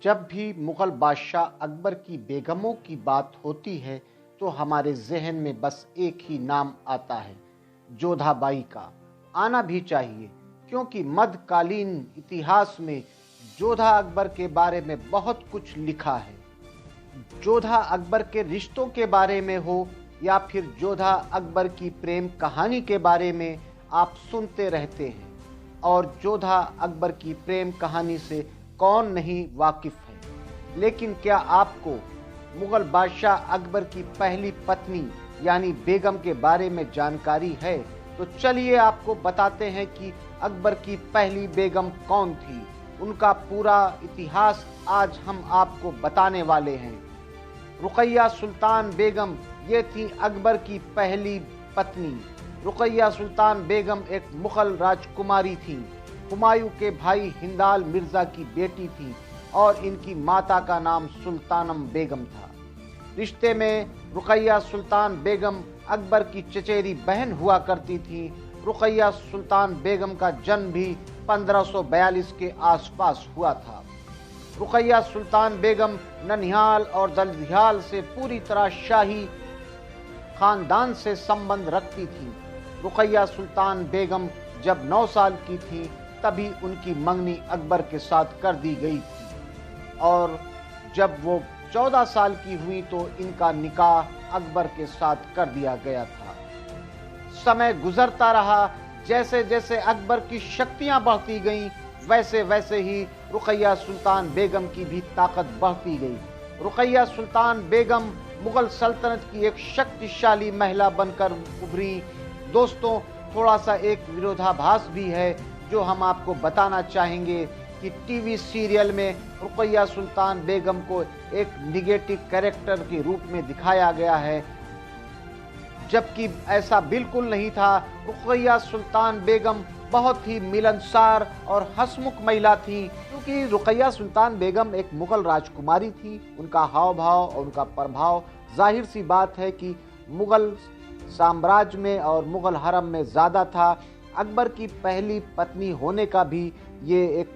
जब भी मुग़ल बादशाह अकबर की बेगमों की बात होती है तो हमारे जहन में बस एक ही नाम आता है, जोधाबाई का। आना भी चाहिए, क्योंकि मध्यकालीन इतिहास में जोधा अकबर के बारे में बहुत कुछ लिखा है। जोधा अकबर के रिश्तों के बारे में हो या फिर जोधा अकबर की प्रेम कहानी के बारे में आप सुनते रहते हैं, और जोधा अकबर की प्रेम कहानी से कौन नहीं वाकिफ है। लेकिन क्या आपको मुग़ल बादशाह अकबर की पहली पत्नी यानी बेगम के बारे में जानकारी है? तो चलिए आपको बताते हैं कि अकबर की पहली बेगम कौन थी। उनका पूरा इतिहास आज हम आपको बताने वाले हैं। रुकैया सुल्तान बेगम ये थी अकबर की पहली पत्नी। रुकैया सुल्तान बेगम एक मुग़ल राजकुमारी थी। हुमायूं के भाई हिंदाल मिर्ज़ा की बेटी थी और इनकी माता का नाम सुल्तानम बेगम था। रिश्ते में रुकैया सुल्तान बेगम अकबर की चचेरी बहन हुआ करती थी। रुकैया सुल्तान बेगम का जन्म भी 1542 के आसपास हुआ था। रुकैया सुल्तान बेगम ननिहाल और दलदहियाल से पूरी तरह शाही खानदान से संबंध रखती थी। रुकैया सुल्तान बेगम जब 9 साल की थी तभी उनकी मंगनी अकबर के साथ कर दी गई थी, और जब वो 14 साल की हुई तो इनका निकाह अकबर के साथ कर दिया गया था। समय गुजरता रहा, जैसे जैसे अकबर की शक्तियां बढ़ती गईं, वैसे वैसे ही रुकैया सुल्तान बेगम की भी ताकत बढ़ती गई। रुकैया सुल्तान बेगम मुग़ल सल्तनत की एक शक्तिशाली महिला बनकर उभरी। दोस्तों, थोड़ा सा एक विरोधाभास भी है जो हम आपको बताना चाहेंगे कि टीवी सीरियल में रुकैया सुल्तान बेगम को एक निगेटिव कैरेक्टर के रूप में दिखाया गया है, जबकि ऐसा बिल्कुल नहीं था। रुकैया सुल्तान बेगम बहुत ही मिलनसार और हंसमुख महिला थी, क्योंकि रुकैया सुल्तान बेगम एक मुग़ल राजकुमारी थी। उनका हाव भाव और उनका प्रभाव जाहिर सी बात है कि मुग़ल साम्राज्य में और मुग़ल हरम में ज़्यादा था। अकबर की पहली पत्नी होने का भी ये एक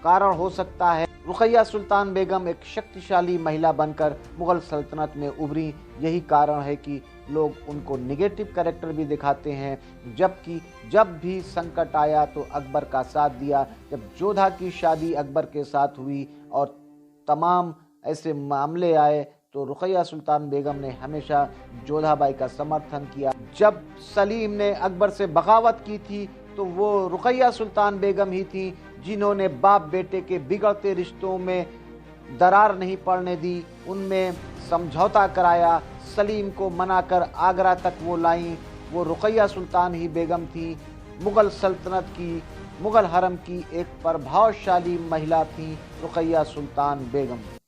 कारण हो सकता है। रुकैया सुल्तान बेगम एक शक्तिशाली महिला बनकर मुग़ल सल्तनत में उभरी। यही कारण है कि लोग उनको नेगेटिव कैरेक्टर भी दिखाते हैं, जबकि जब भी संकट आया तो अकबर का साथ दिया। जब जोधा की शादी अकबर के साथ हुई और तमाम ऐसे मामले आए तो रुकैया सुल्तान बेगम ने हमेशा जोधाबाई का समर्थन किया। जब सलीम ने अकबर से बगावत की थी तो वो रुकैया सुल्तान बेगम ही थी जिन्होंने बाप बेटे के बिगड़ते रिश्तों में दरार नहीं पड़ने दी, उनमें समझौता कराया। सलीम को मनाकर आगरा तक वो लाई, वो रुकैया सुल्तान ही बेगम थी। मुग़ल सल्तनत की, मुग़ल हरम की एक प्रभावशाली महिला थी रुकैया सुल्तान बेगम।